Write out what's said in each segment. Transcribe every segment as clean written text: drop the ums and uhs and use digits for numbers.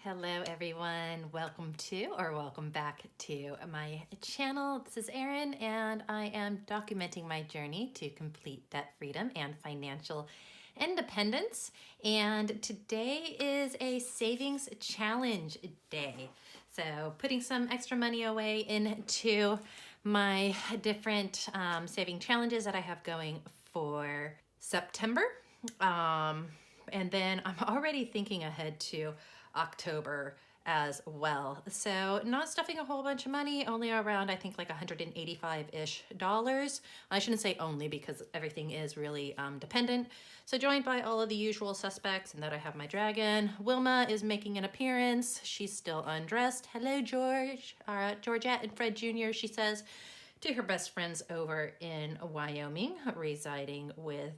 Hello everyone, welcome back to my channel. This is Erin and I am documenting my journey to complete debt freedom and financial independence. And today is a savings challenge day. So putting some extra money away into my different saving challenges that I have going for September. And then I'm already thinking ahead to October as well. So not stuffing a whole bunch of money, only around I think like $185-ish. I shouldn't say only because everything is really dependent. So joined by all of the usual suspects, and that I have my dragon. Wilma is making an appearance. She's still undressed. Hello, George. Georgette and Fred Jr., she says to her best friends over in Wyoming, residing with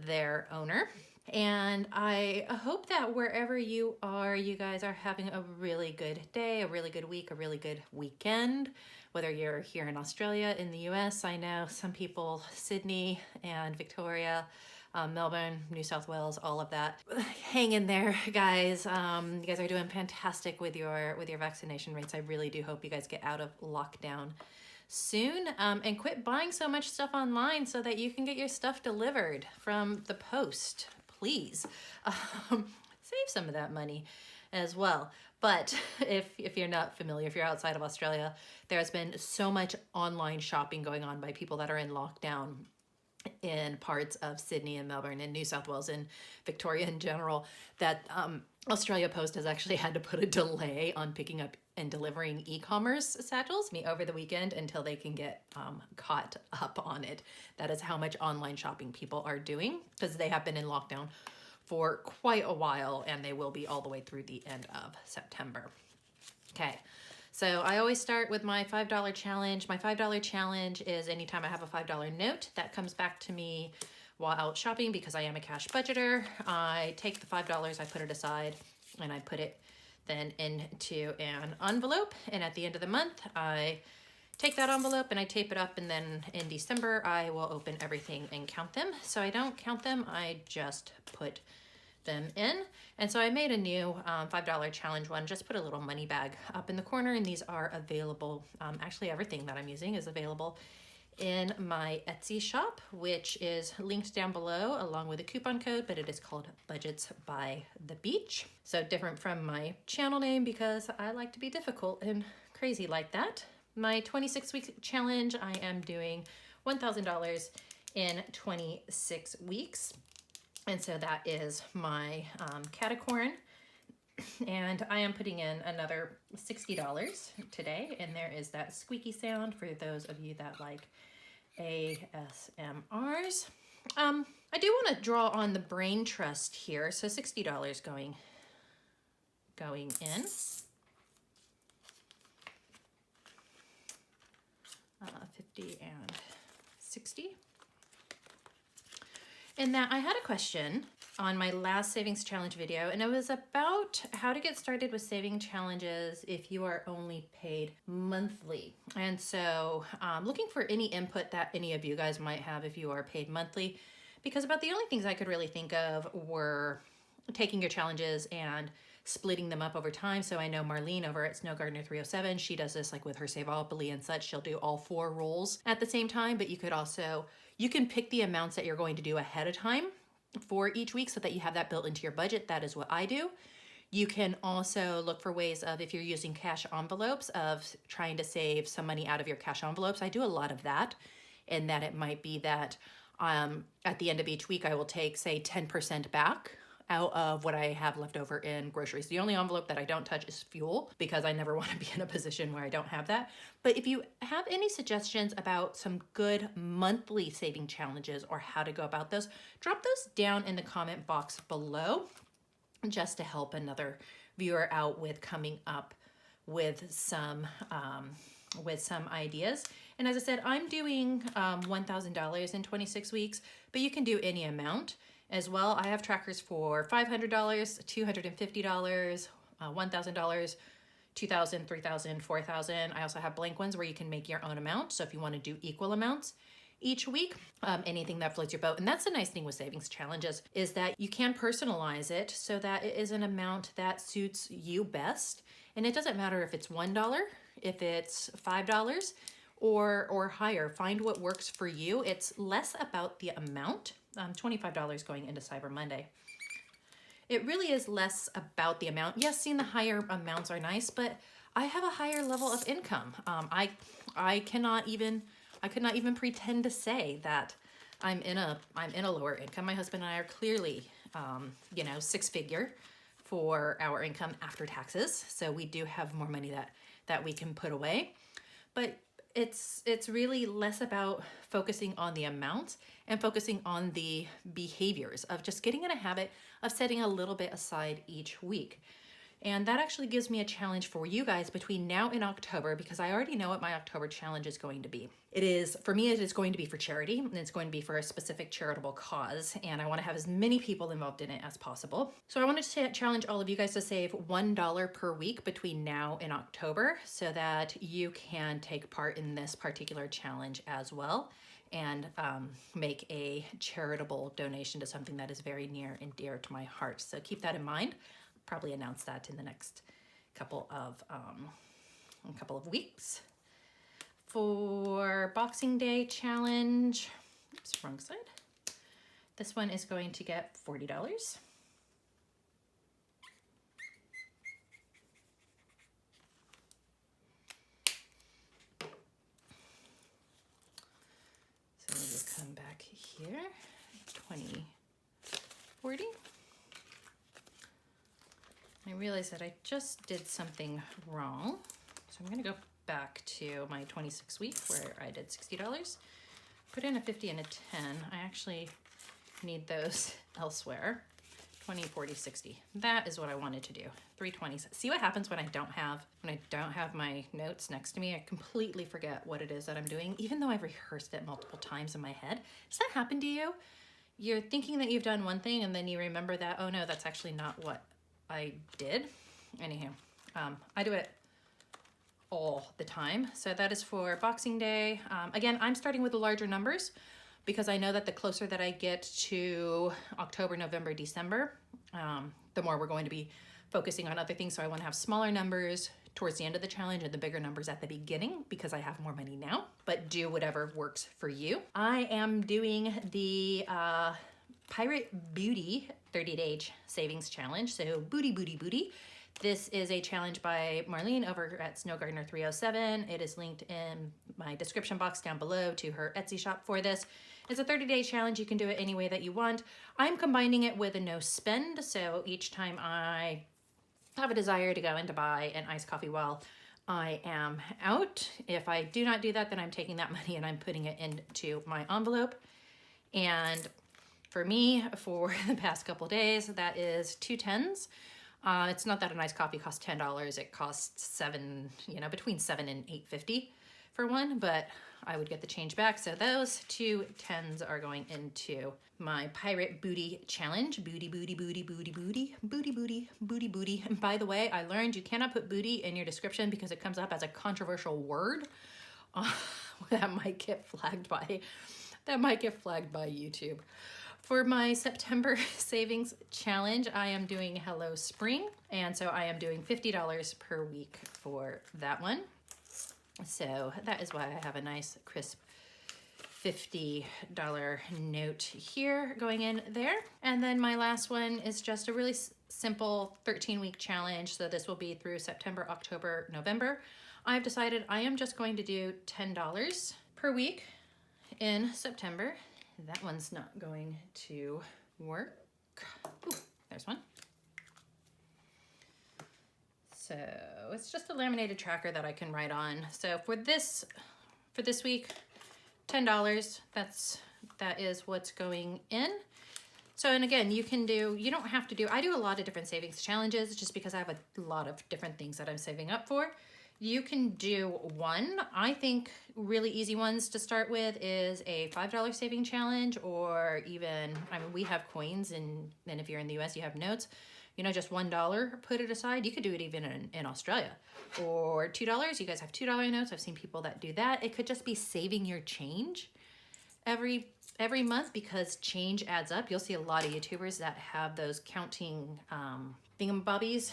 their owner. And I hope that wherever you are, you guys are having a really good day, a really good week, a really good weekend. Whether you're here in Australia, in the US, I know some people, Sydney and Victoria, Melbourne, New South Wales, all of that. Hang in there, guys. You guys are doing fantastic with your vaccination rates. I really do hope you guys get out of lockdown soon, and quit buying so much stuff online so that you can get your stuff delivered from the post. Please save some of that money as well. But if you're not familiar, if you're outside of Australia, there's been so much online shopping going on by people that are in lockdown in parts of Sydney and Melbourne and New South Wales and Victoria in general, that Australia Post has actually had to put a delay on picking up and delivering e-commerce satchels over the weekend until they can get caught up on it. That is how much online shopping people are doing, because they have been in lockdown for quite a while, and they will be all the way through the end of September. Okay. So I always start with my $5 challenge. My $5 challenge is anytime I have a $5 note that comes back to me while out shopping, because I am a cash budgeter, I take the $5, I put it aside, and I put it then into an envelope. And at the end of the month, I take that envelope and I tape it up, and then in December, I will open everything and count them. So I don't count them, I just put them in. And so I made a new $5 challenge one, just put a little money bag up in the corner, and these are available. Actually, everything that I'm using is available in my Etsy shop, which is linked down below along with a coupon code, but it is called Budgets by the Beach. So different from my channel name, because I like to be difficult and crazy like that. My 26-week challenge, I am doing $1,000 in 26 weeks. And so that is my catacorn. And I am putting in another $60 today. And there is that squeaky sound for those of you that like ASMRs. I do want to draw on the brain trust here. So $60 going in. 50 and 60. And that I had a question on my last savings challenge video, and it was about how to get started with saving challenges if you are only paid monthly. And so looking for any input that any of you guys might have if you are paid monthly, because about the only things I could really think of were taking your challenges and splitting them up over time. So I know Marlene over at Snow Gardener 307, she does this like with her Saveopoly and such. She'll do all 4 rolls at the same time, but you could also, you can pick the amounts that you're going to do ahead of time for each week so that you have that built into your budget. That is what I do. You can also look for ways of, if you're using cash envelopes, of trying to save some money out of your cash envelopes. I do a lot of that, and that it might be that at the end of each week, I will take, say, 10% back out of what I have left over in groceries. The only envelope that I don't touch is fuel, because I never want to be in a position where I don't have that. But if you have any suggestions about some good monthly saving challenges or how to go about those, drop those down in the comment box below, just to help another viewer out with coming up with some ideas. And as I said, I'm doing $1,000 in 26 weeks, but you can do any amount as well. I have trackers for $500, $250, $1,000, $2,000, $3,000, $4,000. I also have blank ones where you can make your own amount. So if you want to do equal amounts, each week, anything that floats your boat. And that's the nice thing with savings challenges is that you can personalize it so that it is an amount that suits you best. And it doesn't matter if it's $1, if it's $5 or higher. Find what works for you. It's less about the amount. $25 going into Cyber Monday. It really is less about the amount. Yes, seeing the higher amounts are nice, but I have a higher level of income. I could not even pretend to say that I'm in a lower income. My husband and I are clearly, six-figure for our income after taxes. So we do have more money that we can put away. But it's really less about focusing on the amounts and focusing on the behaviors of just getting in a habit of setting a little bit aside each week. And that actually gives me a challenge for you guys between now and October, because I already know what my October challenge is going to be. It is going to be for charity, and it's going to be for a specific charitable cause. And I want to have as many people involved in it as possible. So I wanted to challenge all of you guys to save $1 per week between now and October so that you can take part in this particular challenge as well and make a charitable donation to something that is very near and dear to my heart. So keep that in mind. Probably announce that in the next couple of weeks. For Boxing Day challenge, oops, wrong side. This one is going to get $40. So we'll come back here, 20, 40. I realized that I just did something wrong. So I'm gonna go back to my 26 week where I did $60. Put in a 50 and a 10. I actually need those elsewhere. 20, 40, 60. That is what I wanted to do. 320s. See what happens when I don't have my notes next to me? I completely forget what it is that I'm doing, even though I've rehearsed it multiple times in my head. Does that happen to you? You're thinking that you've done one thing and then you remember that, oh no, that's actually not what I did. Anyhow, I do it all the time. So that is for Boxing Day. Again, I'm starting with the larger numbers because I know that the closer that I get to October, November, December, the more we're going to be focusing on other things. So I want to have smaller numbers towards the end of the challenge and the bigger numbers at the beginning because I have more money now, but do whatever works for you. I am doing the Pirate Booty 30-day savings challenge. So booty. This is a challenge by Marlene over at Snowgardener 307. It is linked in my description box down below to her Etsy shop for this. It's a 30-day challenge. You can do it any way that you want. I'm combining it with a no spend. So each time I have a desire to go in to buy an iced coffee while I am out, if I do not do that, then I'm taking that money and I'm putting it into my envelope. And for me, for the past couple of days, that is 2 10s. It's not that a nice coffee costs $10. It costs between $7 and $8.50 for one, but I would get the change back. So those 2 10s are going into my Pirate Booty challenge. Booty. And by the way, I learned you cannot put booty in your description because it comes up as a controversial word. That might get flagged by YouTube. For my September savings challenge, I am doing Hello Spring, and so I am doing $50 per week for that one. So that is why I have a nice crisp $50 note here going in there. And then my last one is just a really simple 13-week challenge. So this will be through September, October, November. I've decided I am just going to do $10 per week in September. That one's not going to work. Ooh, there's one. So it's just a laminated tracker that I can write on. So for this week, $10, that is what's going in. So, and again, you don't have to do, I do a lot of different savings challenges just because I have a lot of different things that I'm saving up for. You can do one. I think really easy ones to start with is a $5 saving challenge, or even, we have coins, and then if you're in the US, you have notes. Just $1, put it aside. You could do it even in Australia. Or $2, you guys have $2 notes. I've seen people that do that. It could just be saving your change every month because change adds up. You'll see a lot of YouTubers that have those counting thingamabobbies,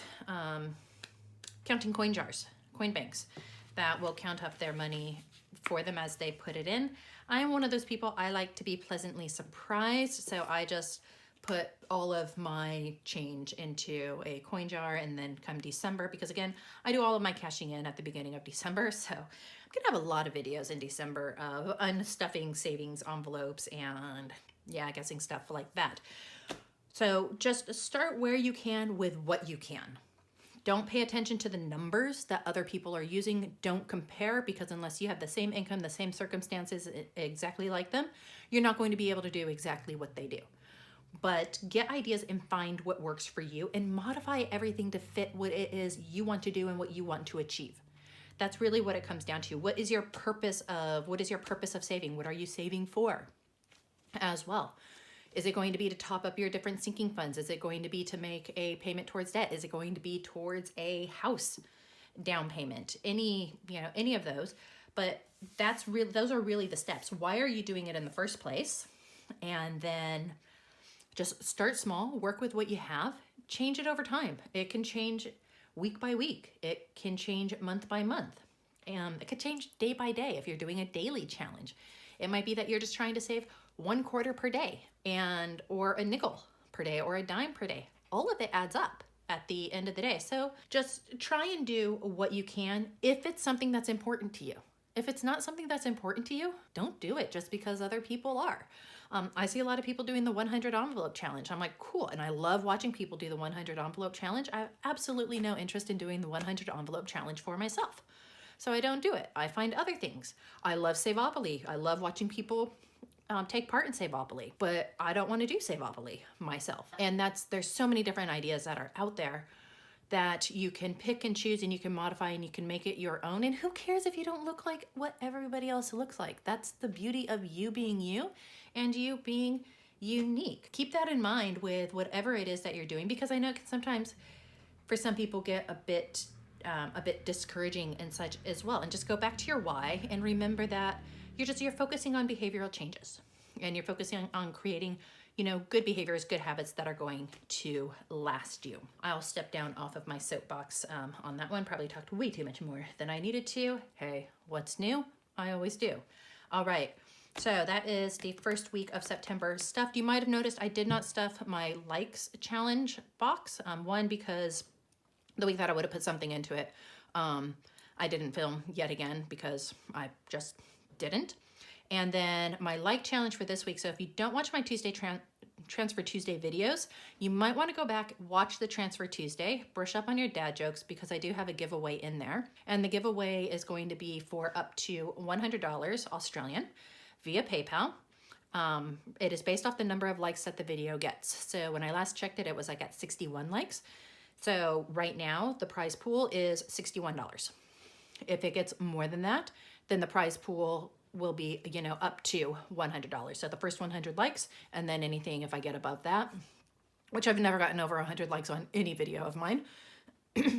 counting coin jars, coin banks that will count up their money for them as they put it in. I am one of those people. I like to be pleasantly surprised, so I just put all of my change into a coin jar, and then come December, because again, I do all of my cashing in at the beginning of December, so I'm gonna have a lot of videos in December of unstuffing savings envelopes and yeah, guessing stuff like that. So just start where you can with what you can. Don't pay attention to the numbers that other people are using. Don't compare, because unless you have the same income, the same circumstances exactly like them, you're not going to be able to do exactly what they do. But get ideas and find what works for you, and modify everything to fit what it is you want to do and what you want to achieve. That's really what it comes down to. What is your purpose of saving? What are you saving for as well? Is it going to be to top up your different sinking funds? Is it going to be to make a payment towards debt? Is it going to be towards a house down payment? Any of those. But those are really the steps. Why are you doing it in the first place? And then just start small, work with what you have, change it over time. It can change week by week. It can change month by month. And it could change day by day if you're doing a daily challenge. It might be that you're just trying to save 1/4 per day, or a nickel per day, or a dime per day. All of it adds up at the end of the day. So just try and do what you can if it's something that's important to you. If it's not something that's important to you, don't do it just because other people are. I see a lot of people doing the 100 envelope challenge. I'm like, cool. And I love watching people do the 100 envelope challenge. I have absolutely no interest in doing the 100 envelope challenge for myself. So I don't do it. I find other things. I love Saveopoly. I love watching people take part in Saveopoly, but I don't want to do Saveopoly myself. And there's so many different ideas that are out there that you can pick and choose, and you can modify, and you can make it your own. And who cares if you don't look like what everybody else looks like? That's the beauty of you being you and you being unique. Keep that in mind with whatever it is that you're doing, because I know it can sometimes for some people get a bit discouraging and such as well. And just go back to your why and remember that you're focusing on behavioral changes, and you're focusing on creating good behaviors, good habits that are going to last you. I'll step down off of my soapbox on that one. Probably talked way too much more than I needed to. Hey, what's new? I always do. All right. So that is the first week of September stuffed. You might have noticed I did not stuff my likes challenge box. One, because the week that I would have put something into it, I didn't film yet again because I just didn't. And then my like challenge for this week. So if you don't watch my Transfer Tuesday videos, you might want to go back, watch the Transfer Tuesday, brush up on your dad jokes, because I do have a giveaway in there. And the giveaway is going to be for up to $100 Australian via PayPal. It is based off the number of likes that the video gets. So when I last checked it, it was like at 61 likes. So right now the prize pool is $61. If it gets more than that, then the prize pool will be, up to $100. So the first 100 likes, and then anything if I get above that, which I've never gotten over 100 likes on any video of mine.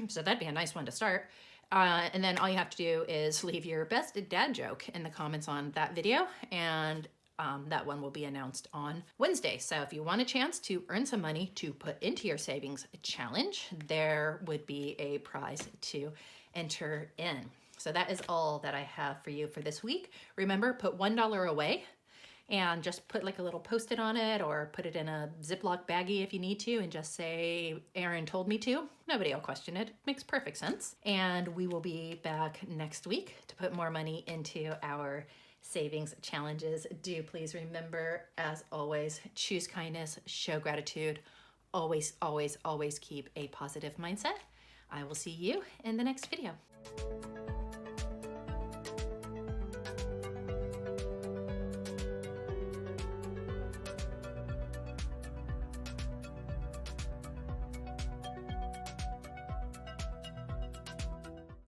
So that'd be a nice one to start. And then all you have to do is leave your best dad joke in the comments on that video, and that one will be announced on Wednesday. So if you want a chance to earn some money to put into your savings challenge, there would be a prize to enter in. So that is all that I have for you for this week. Remember, put $1 away and just put like a little Post-it on it, or put it in a Ziploc baggie if you need to, and just say, Aaron told me to. Nobody will question it. It makes perfect sense. And we will be back next week to put more money into our savings challenges. Do please remember, as always, choose kindness, show gratitude, always, always, always keep a positive mindset. I will see you in the next video.